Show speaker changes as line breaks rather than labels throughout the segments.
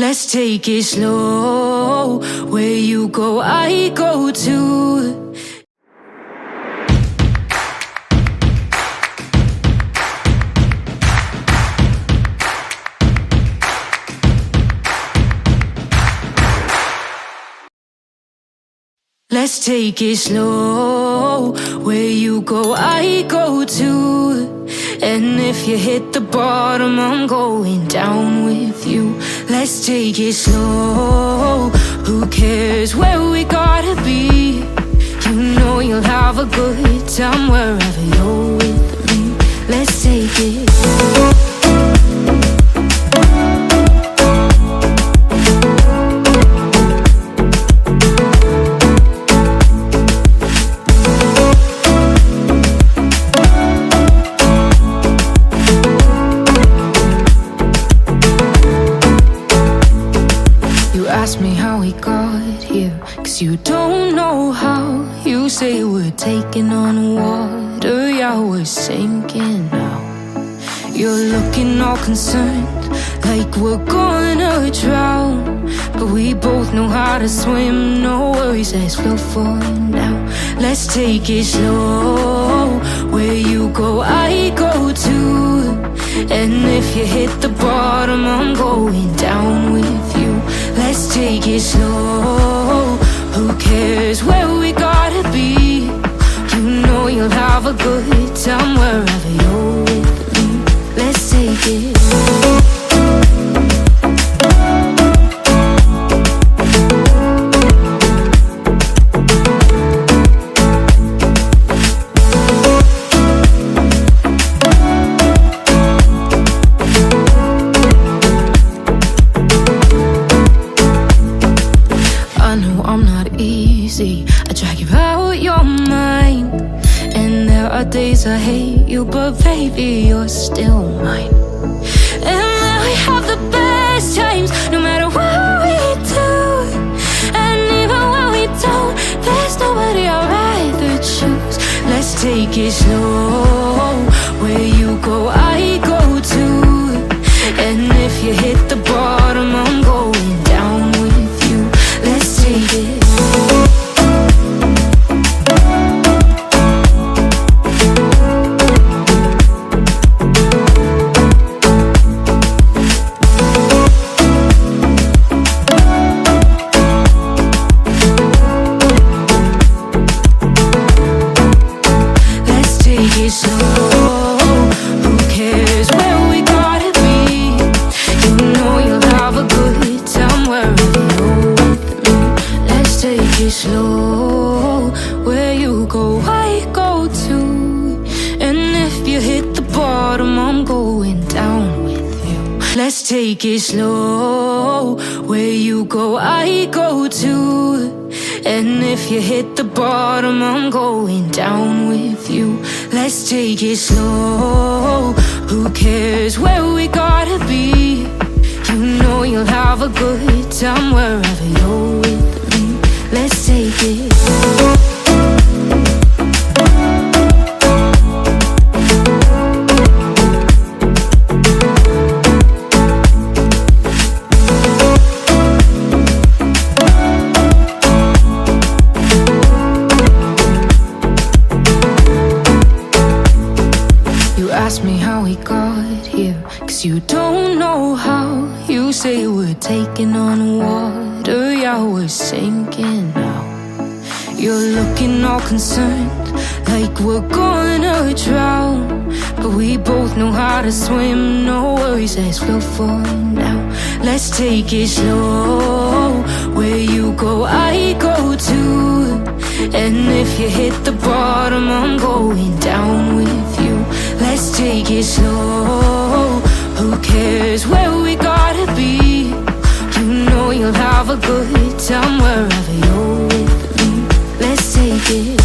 Let's take it slow. Where you go, I go too. Let's take it slow. Where you go, I go too. And if you hit the bottom, I'm going down with you. Let's take it slow. Who cares where we gotta be? You know you'll have a good time wherever you're with me. Let's take it. Ask me how we got here, 'cause you don't know how. You say we're taking on water, yeah, we're sinking now. You're looking all concerned, like we're gonna drown. But we both know how to swim, no worries, let's float for now. Let's take it slow. Where you go, I go too. And if you hit the bottom, I'm going down with you. Let's take it slow. Who cares where we gotta be? You know you'll have a good time wherever you're with me. Let's take it. I drag you out your mind, and there are days I hate you, but baby, you're still mine. And then we have the best times, no matter what we do. And even when we don't, there's nobody I'd rather choose. Let's take it slow. Where you go, I go too. And if you hit the bottom, I'm going down with you. Let's take it. Slow, where you go, I go too. And if you hit the bottom, I'm going down with you. Let's take it slow. Where you go, I go too. And if you hit the bottom, I'm going down with you. Let's take it slow. Who cares where we gotta be? You know you'll have a good time wherever you're with me. Let's take it. You ask me how we got here, 'cause you don't know how. You say we're taking on water, yeah, we're sinking now. You're looking all concerned, like we're gonna drown. But we both know how to swim, no worries, let's float for now. Let's take it slow. Where you go, I go too. And if you hit the bottom, I'm going down with you. Let's take it slow. Who cares where we gotta be? You know you'll have a good time wherever you're with me. Let's take it.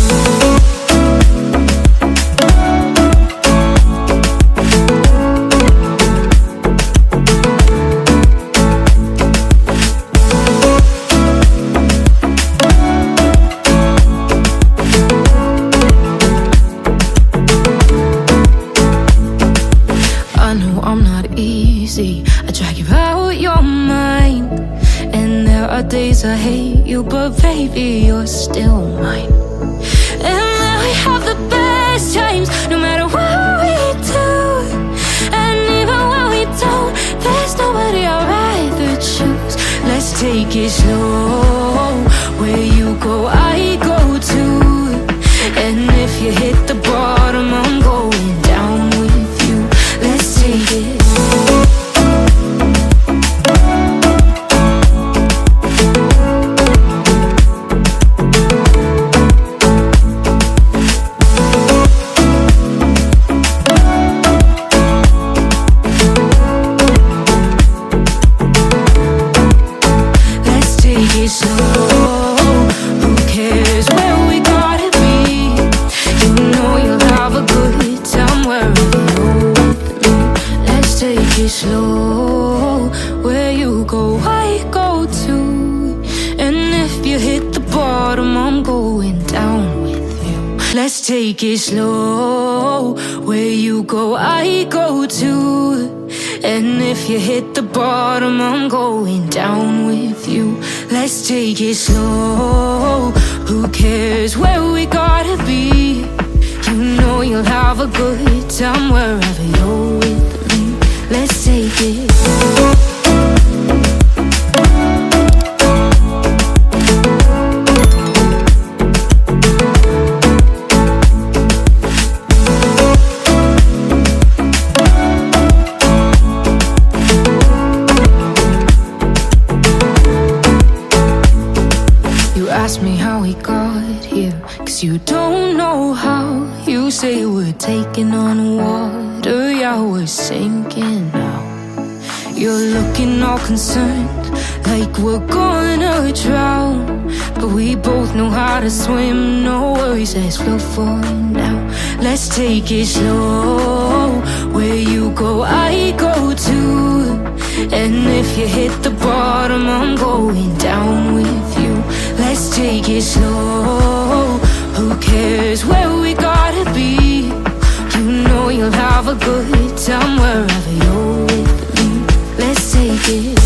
I know I'm not easy. I drag you out your mind, are days I hate you, but baby, you're still mine. And now we have the best times, no matter what we do. And even when we don't, there's nobody I'd rather choose. Let's take it slow. Where you go, I go too. And if you hit the bottom, I'm going down with you. Let's take it. Slow, where you go, I go too. And if you hit the bottom, I'm going down with you. Let's take it slow, where you go, I go too. And if you hit the bottom, I'm going down with you. Let's take it slow, who cares where we gotta be? You know you'll have a good time wherever you're with me. Let's take it. You ask me how we got here, 'cause you don't know how. You say we're taking on water, yeah, we're sinking now. You're looking all concerned, like we're gonna drown. But we both know how to swim, no worries, let's float for now. Let's take it slow, where you go, I go too. And if you hit the bottom, I'm going down with you. Let's take it slow, who cares where we gotta be? You know you'll have a good time wherever you're with me. Let's take it.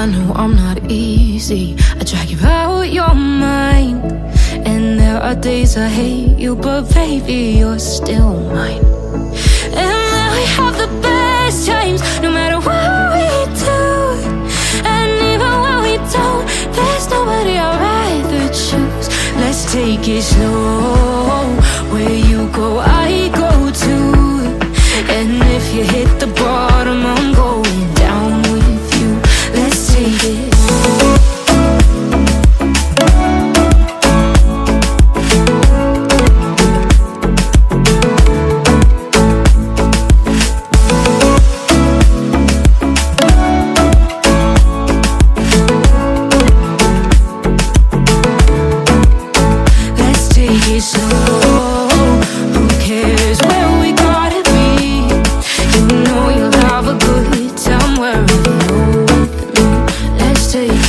I know I'm not easy, I drag you out your mind. And there are days I hate you, but baby, you're still mine. And now we have the best times, no matter what we do. And even when we don't, there's nobody I'd rather choose. Let's take it slow, where you go, I go too. And if you hit the bottom, I'm going down with you. Let's take it.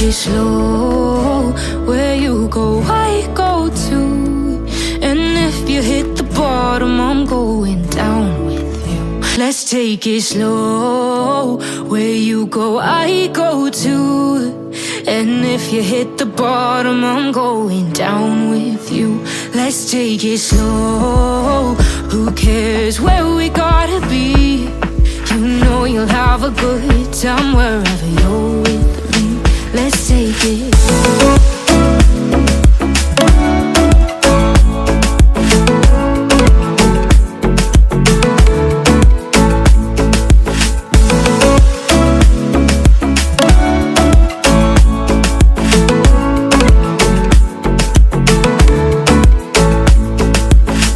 Slow, where you go, I go too. And if you hit the bottom, I'm going down with you. Let's take it slow, where you go, I go too. And if you hit the bottom, I'm going down with you. Let's take it slow, who cares where we gotta be? You know you'll have a good time wherever you're with me. Let's take it.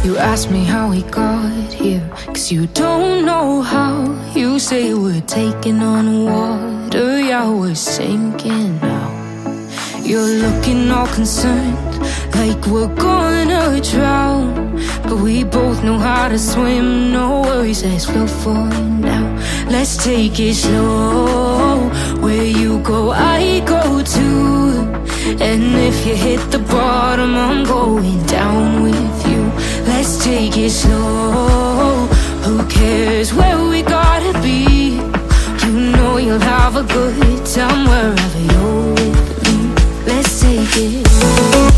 You ask me how we got here, 'cause you don't know how. You say we're taking on water, yeah, we're sinking now. You're looking all concerned, like we're gonna drown, but we both know how to swim. No worries, let's float for now. Let's take it slow. Where you go, I go too. And if you hit the bottom, I'm going down with you. Let's take it slow. Who cares where we gotta be? You know you'll have a good time wherever you're with me. Let's take it slow.